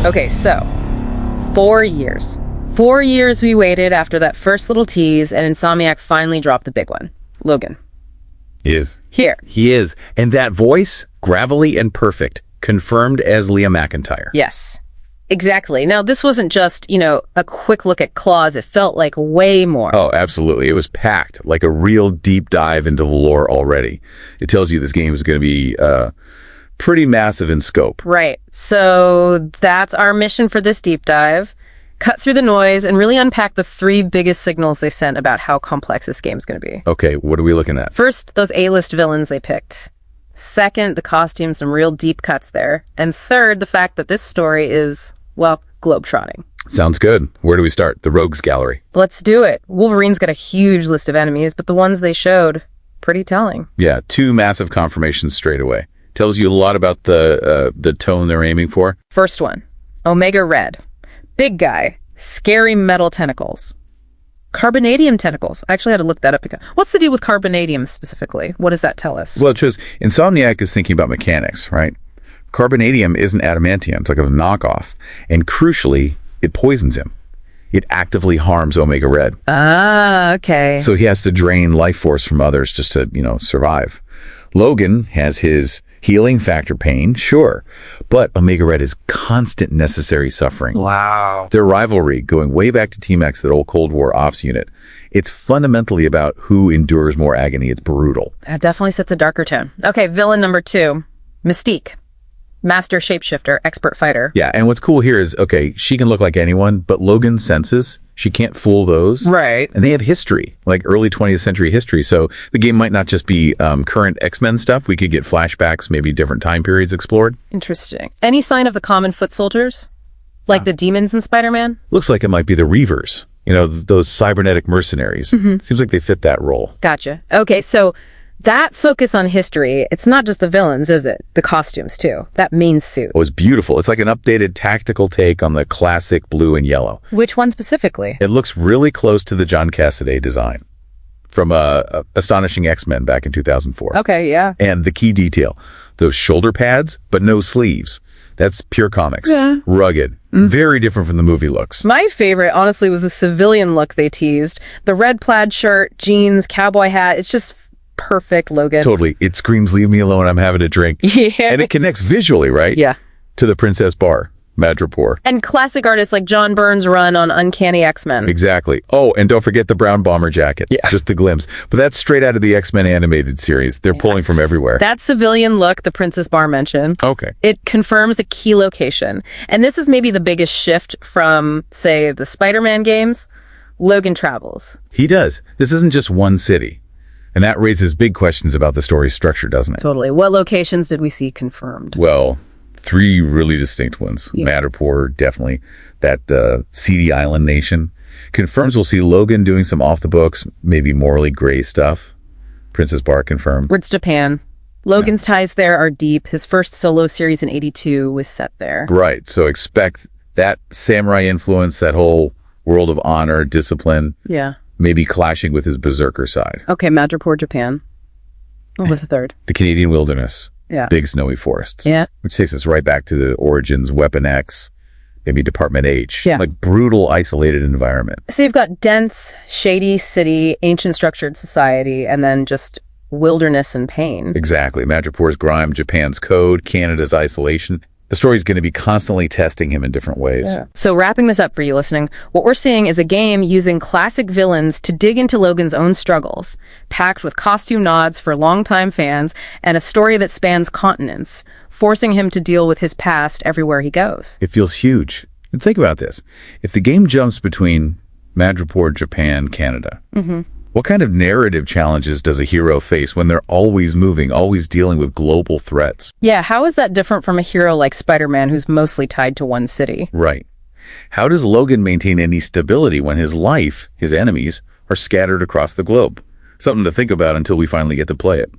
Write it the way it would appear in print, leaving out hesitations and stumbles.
Okay, so 4 years. 4 years we waited after that first little tease, and Insomniac finally dropped the big one. Logan. He is. Here. He is. And that voice, gravelly and perfect, confirmed as Leah McIntyre. Yes. Exactly. Now, this wasn't just, a quick look at claws. It felt like way more. Oh, absolutely. It was packed, like a real deep dive into the lore already. It tells you this game is going to be pretty massive in scope. Right. So that's our mission for this deep dive. Cut through the noise and really unpack the 3 biggest signals they sent about how complex this game is going to be. Okay, what are we looking at? First, those A-list villains they picked. Second, the costumes, some real deep cuts there. And third, the fact that this story is, well, globetrotting. Sounds good. Where do we start? The Rogues Gallery. Let's do it. Wolverine's got a huge list of enemies, but the ones they showed, pretty telling. Yeah, 2 massive confirmations straight away. Tells you a lot about the tone they're aiming for. First one, Omega Red. Big guy, scary metal tentacles. Carbonadium tentacles. I actually had to look that up. What's the deal with carbonadium specifically? What does that tell us? Well, it shows Insomniac is thinking about mechanics, right? Carbonadium isn't adamantium. It's like a knockoff. And crucially, it poisons him. It actively harms Omega Red. Ah, okay. So he has to drain life force from others just to, survive. Logan has his healing factor pain, sure, but Omega Red is constant necessary suffering. Wow. Their rivalry, going way back to Team X, that old Cold War ops unit, it's fundamentally about who endures more agony. It's brutal. That definitely sets a darker tone. Okay, villain number 2, Mystique. Master shapeshifter, expert fighter. Yeah, and what's cool here is, okay, she can look like anyone, but Logan's senses, she can't fool those. Right. And they have history, like early 20th century history. So the game might not just be current X-Men stuff. We could get flashbacks, maybe different time periods explored. Interesting. Any sign of the common foot soldiers? Like the demons in Spider-Man? Looks like it might be the Reavers, those cybernetic mercenaries. Seems like they fit that role. Gotcha. Okay, so that focus on history, it's not just the villains, is it? The costumes, too. That main suit. Oh, it's beautiful. It's like an updated tactical take on the classic blue and yellow. Which one specifically? It looks really close to the John Cassaday design from Astonishing X-Men back in 2004. Okay, yeah. And the key detail, those shoulder pads, but no sleeves. That's pure comics. Yeah. Rugged. Very different from the movie looks. My favorite, honestly, was the civilian look they teased. The red plaid shirt, jeans, cowboy hat. It's just perfect, Logan. Totally. It screams, leave me alone, I'm having a drink. Yeah. And it connects visually, right? Yeah. To the Princess Bar, Madripoor. And classic artists like John Byrne's run on Uncanny X-Men. Exactly. Oh, and don't forget the brown bomber jacket. Yeah. Just a glimpse. But that's straight out of the X-Men animated series. They're pulling from everywhere. That civilian look the Princess Bar mentioned. Okay. It confirms a key location. And this is maybe the biggest shift from, say, the Spider-Man games. Logan travels. He does. This isn't just one city. And that raises big questions about the story's structure, doesn't it? Totally. What locations did we see confirmed? Well, 3 really distinct ones. Yeah. Madripoor, definitely. That seedy island nation. Confirms we'll see Logan doing some off-the-books, maybe morally gray stuff. Princess Bar confirmed. It's Japan. Logan's ties there are deep. His first solo series in 82 was set there. Right. So expect that samurai influence, that whole world of honor, discipline. Yeah. Maybe clashing with his berserker side. Okay, Madripoor, Japan. What was the third? The Canadian wilderness. Yeah. Big snowy forests. Yeah. Which takes us right back to the origins, Weapon X, maybe Department H. Yeah. Like brutal, isolated environment. So you've got dense, shady city, ancient structured society, and then just wilderness and pain. Exactly. Madripoor's grime, Japan's code, Canada's isolation. The story's going to be constantly testing him in different ways. Yeah. So wrapping this up for you listening, what we're seeing is a game using classic villains to dig into Logan's own struggles, packed with costume nods for longtime fans and a story that spans continents, forcing him to deal with his past everywhere he goes. It feels huge. And think about this. If the game jumps between Madripoor, Japan, Canada, what kind of narrative challenges does a hero face when they're always moving, always dealing with global threats? Yeah, how is that different from a hero like Spider-Man who's mostly tied to one city? Right. How does Logan maintain any stability when his life, his enemies, are scattered across the globe? Something to think about until we finally get to play it.